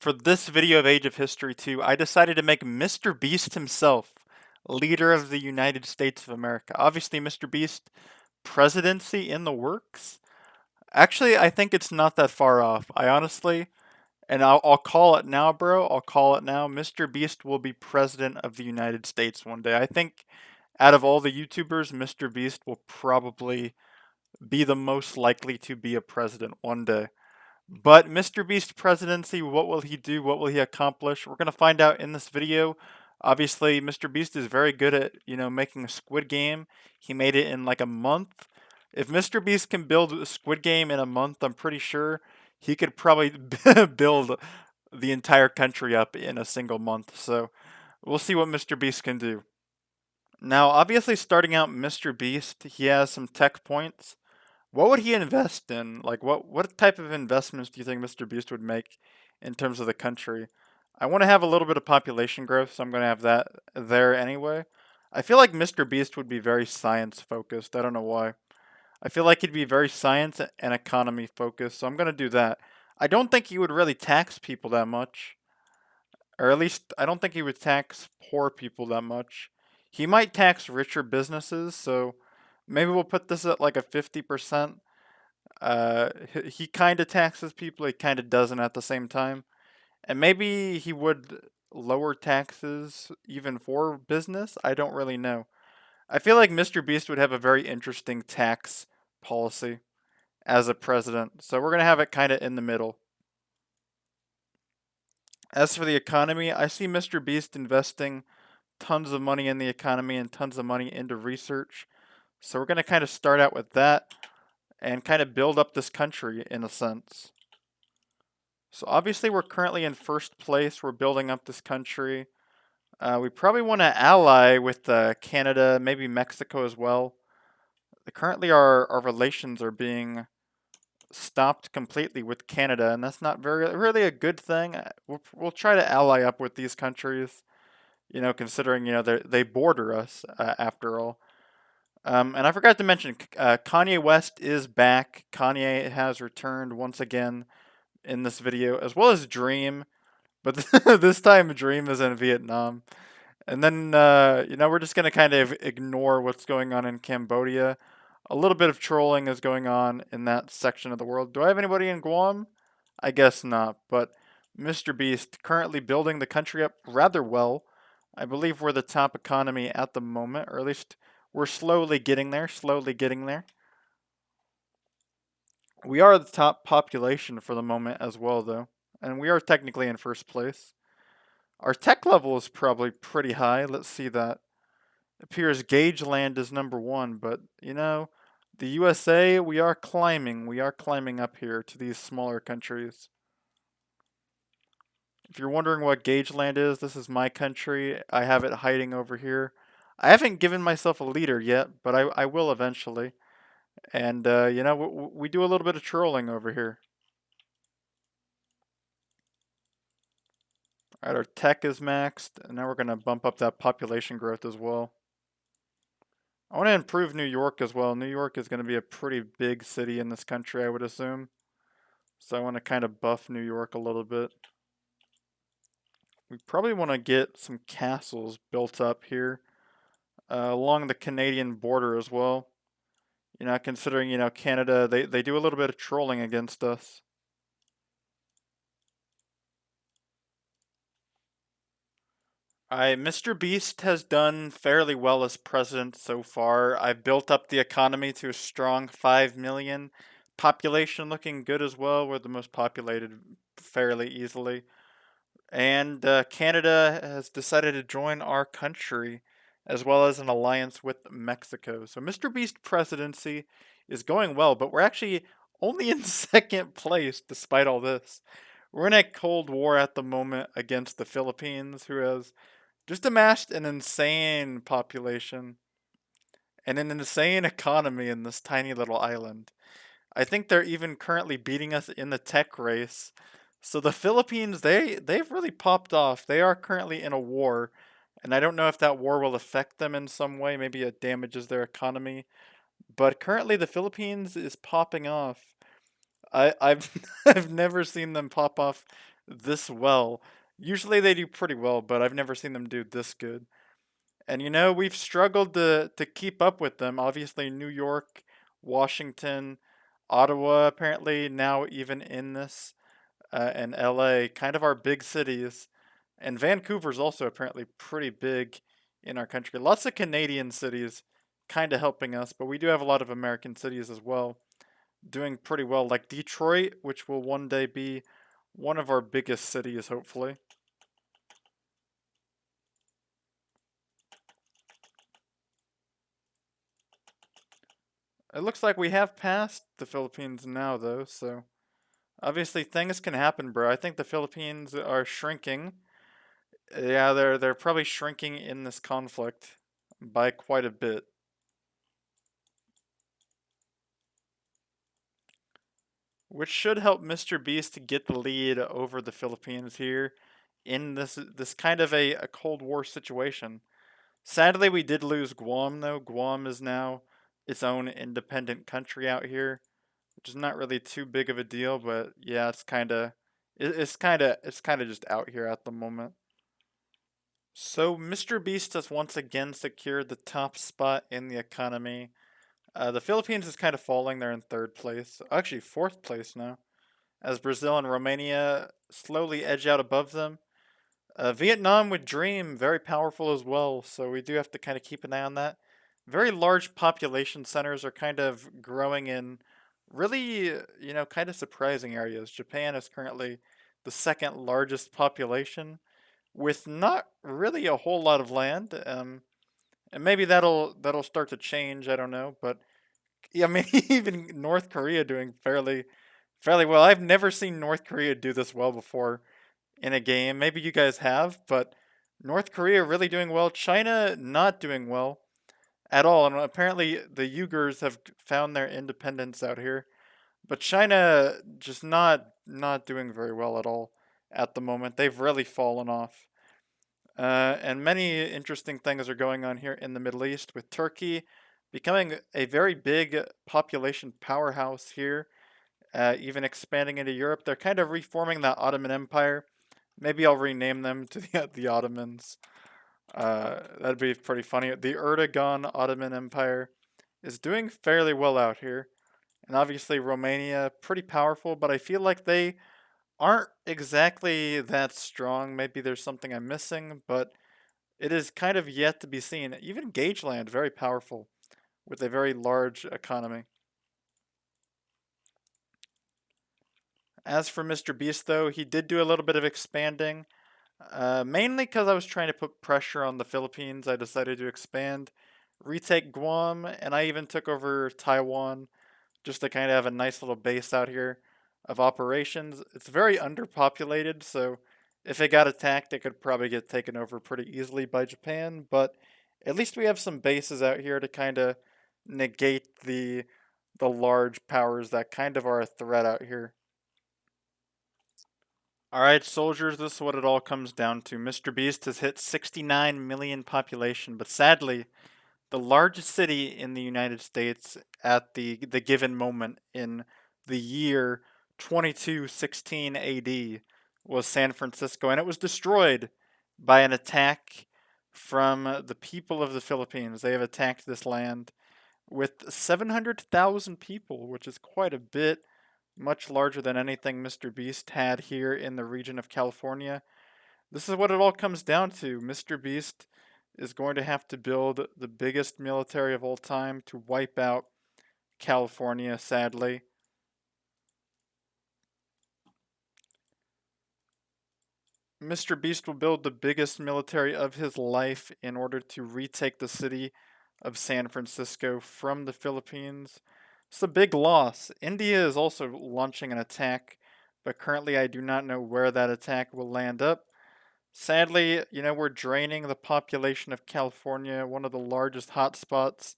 For this video of Age of History 2, I decided to make Mr. Beast himself leader of the United States of America. Obviously, Mr. Beast presidency in the works. Actually, I think it's not that far off. I honestly, and I'll call it now, bro. I'll call it now. Mr. Beast will be president of the United States one day. I think out of all the YouTubers, Mr. Beast will probably be the most likely to be a president one day. But MrBeast presidency, what will he do? What will he accomplish? We're going to find out in this video. Obviously, MrBeast is very good at, making a Squid Game. He made it in like a month. If MrBeast can build a Squid Game in a month, I'm pretty sure he could probably build the entire country up in a single month. So we'll see what MrBeast can do. Now, obviously, starting out MrBeast, he has some tech points. What would he invest in? Like, what type of investments do you think Mr. Beast would make in terms of the country? I want to have a little bit of population growth, so I'm going to have that there anyway. I feel like Mr. Beast would be very science focused. I don't know why. I feel like he'd be very science and economy focused, so I'm going to do that. I don't think he would really tax people that much. Or at least, I don't think he would tax poor people that much. He might tax richer businesses, so maybe we'll put this at like a 50%. He kind of taxes people, he kind of doesn't at the same time. And maybe he would lower taxes even for business. I don't really know. I feel like Mr. Beast would have a very interesting tax policy as a president. So we're going to have it kind of in the middle. As for the economy, I see Mr. Beast investing tons of money in the economy and tons of money into research. So we're going to kind of start out with that and kind of build up this country in a sense. So obviously we're currently in first place. We're building up this country. We probably want to ally with Canada, maybe Mexico as well. Currently our relations are being stopped completely with Canada, and that's not really a good thing. We'll try to ally up with these countries, considering, they border us after all. And I forgot to mention, Kanye West is back. Kanye has returned once again in this video, as well as Dream, but this time Dream is in Vietnam. And then, we're just going to kind of ignore what's going on in Cambodia. A little bit of trolling is going on in that section of the world. Do I have anybody in Guam? I guess not, but MrBeast currently building the country up rather well. I believe we're the top economy at the moment, or at least we're slowly getting there, slowly getting there. We are the top population for the moment as well, though, and we are technically in first place. Our tech level is probably pretty high. Let's see that. It appears Gauge Land is number one, but, the USA, we are climbing. We are climbing up here to these smaller countries. If you're wondering what Gauge Land is, this is my country. I have it hiding over here. I haven't given myself a leader yet, but I will eventually. And, we do a little bit of trolling over here. Alright, our tech is maxed, and now we're going to bump up that population growth as well. I want to improve New York as well. New York is going to be a pretty big city in this country, I would assume. So I want to kind of buff New York a little bit. We probably want to get some castles built up here along the Canadian border as well. Considering, Canada, they do a little bit of trolling against us. MrBeast has done fairly well as president so far. I've built up the economy to a strong 5 million. Population looking good as well. We're the most populated fairly easily. And Canada has decided to join our country as well as an alliance with Mexico. So MrBeast presidency is going well, but we're actually only in second place despite all this. We're in a Cold War at the moment against the Philippines, who has just amassed an insane population and an insane economy in this tiny little island. I think they're even currently beating us in the tech race. So the Philippines, they've really popped off. They are currently in a war, and I don't know if that war will affect them in some way. Maybe it damages their economy. But currently the Philippines is popping off. I've I've never seen them pop off this well. Usually they do pretty well, but I've never seen them do this good. And we've struggled to keep up with them. Obviously, New York, Washington, Ottawa, apparently now even in this, and LA, kind of our big cities. And Vancouver's also apparently pretty big in our country. Lots of Canadian cities kind of helping us, but we do have a lot of American cities as well doing pretty well, like Detroit, which will one day be one of our biggest cities, hopefully. It looks like we have passed the Philippines now, though, so obviously things can happen, bro. I think the Philippines are shrinking. Yeah, they're probably shrinking in this conflict by quite a bit. Which should help Mr. Beast to get the lead over the Philippines here in this kind of a Cold War situation. Sadly, we did lose Guam though. Guam is now its own independent country out here, which is not really too big of a deal, but yeah, it's kind of just out here at the moment. So Mr. Beast has once again secured the top spot in the economy. The Philippines is kind of falling. They're in third place, actually fourth place now, as Brazil and Romania slowly edge out above them. Vietnam with Dream, very powerful as well, so we do have to kind of keep an eye on that. Very large population centers are kind of growing in really, kind of surprising areas. Japan is currently the second largest population with not really a whole lot of land. And maybe that'll start to change. I don't know, but yeah, I mean, even North Korea doing fairly well. I've never seen North Korea do this well before in a game. Maybe you guys have, but North Korea really doing well. China not doing well at all. And apparently the Uyghurs have found their independence out here, but China just not doing very well at all at the moment. They've really fallen off. And many interesting things are going on here in the Middle East with Turkey becoming a very big population powerhouse here, even expanding into Europe. They're kind of reforming that Ottoman Empire. Maybe I'll rename them to the Ottomans. That'd be pretty funny. The Erdogan Ottoman Empire is doing fairly well out here. And obviously, Romania, pretty powerful, but I feel like they aren't exactly that strong. Maybe there's something I'm missing, but it is kind of yet to be seen. Even Gageland, very powerful, with a very large economy. As for Mr. Beast, though, he did do a little bit of expanding. Mainly because I was trying to put pressure on the Philippines, I decided to expand, retake Guam, and I even took over Taiwan just to kind of have a nice little base out here of operations. It's very underpopulated, so if it got attacked, it could probably get taken over pretty easily by Japan, but at least we have some bases out here to kind of negate the large powers that kind of are a threat out here. Alright, soldiers, this is what it all comes down to. Mr. Beast has hit 69 million population, but sadly, the largest city in the United States at the given moment in the year 2216 AD was San Francisco, and it was destroyed by an attack from the people of the Philippines. They have attacked this land with 700,000 people, which is quite a bit, much larger than anything Mr. Beast had here in the region of California. This is what it all comes down to. Mr. Beast is going to have to build the biggest military of all time to wipe out California, sadly. Mr. Beast will build the biggest military of his life in order to retake the city of San Francisco from the Philippines. It's a big loss. India is also launching an attack, but currently I do not know where that attack will land up. Sadly, we're draining the population of California, one of the largest hotspots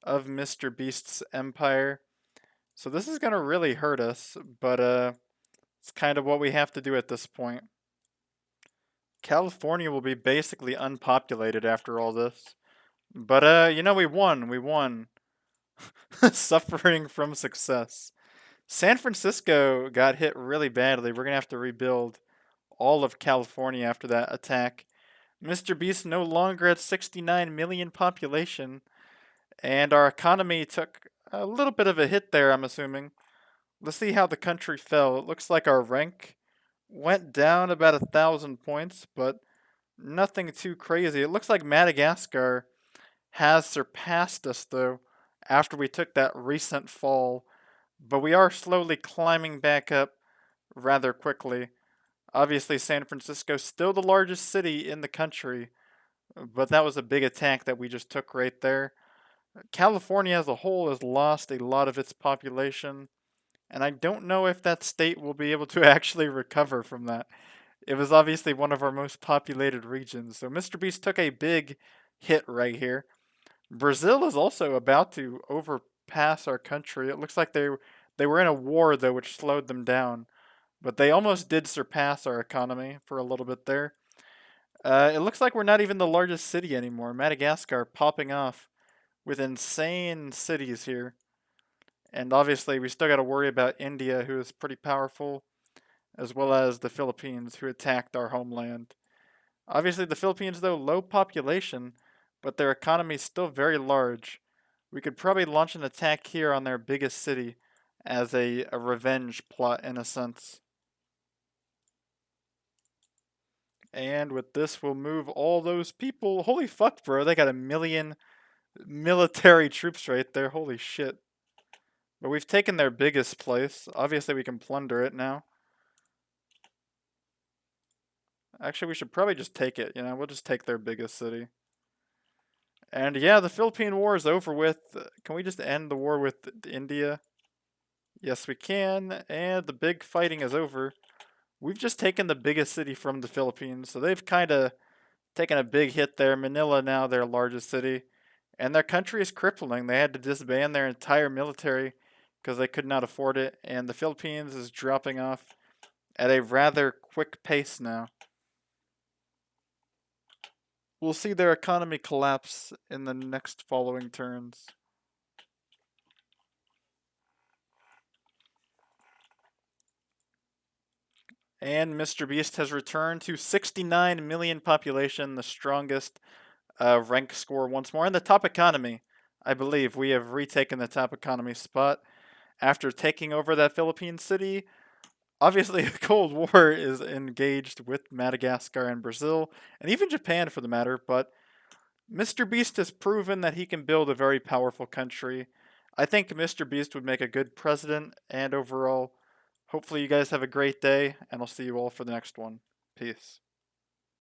of Mr. Beast's empire. So this is going to really hurt us, but it's kind of what we have to do at this point. California will be basically unpopulated after all this. But we won. We won. Suffering from success. San Francisco got hit really badly. We're going to have to rebuild all of California after that attack. Mr. Beast no longer at 69 million population, and our economy took a little bit of a hit there, I'm assuming. Let's see how the country fell. It looks like our rank went down about 1,000 points, but nothing too crazy. It looks like Madagascar has surpassed us, though, after we took that recent fall, but we are slowly climbing back up rather quickly. Obviously, San Francisco's still the largest city in the country, but that was a big attack that we just took right there. California as a whole has lost a lot of its population, and I don't know if that state will be able to actually recover from that. It was obviously one of our most populated regions, so Mr. Beast took a big hit right here. Brazil is also about to overpass our country. It looks like they were in a war though, which slowed them down, but they almost did surpass our economy for a little bit there. It looks like we're not even the largest city anymore. Madagascar popping off with insane cities here. And obviously, we still got to worry about India, who is pretty powerful, as well as the Philippines, who attacked our homeland. Obviously, the Philippines, though, low population, but their economy is still very large. We could probably launch an attack here on their biggest city as a revenge plot, in a sense. And with this, we'll move all those people. Holy fuck, bro. They got 1 million military troops right there. Holy shit. But we've taken their biggest place. Obviously, we can plunder it now. Actually, we should probably just take it. We'll just take their biggest city. And yeah, the Philippine War is over with. Can we just end the war with India? Yes, we can. And the big fighting is over. We've just taken the biggest city from the Philippines, so they've kind of taken a big hit there. Manila now their largest city. And their country is crippling. They had to disband their entire military because they could not afford it. And the Philippines is dropping off at a rather quick pace now. We'll see their economy collapse in the next following turns. And MrBeast has returned to 69 million population, the strongest rank score once more. In the top economy, I believe we have retaken the top economy spot after taking over that Philippine city. Obviously, a Cold War is engaged with Madagascar and Brazil, and even Japan for the matter, but MrBeast has proven that he can build a very powerful country. I think MrBeast would make a good president, and overall, hopefully you guys have a great day, and I'll see you all for the next one. Peace.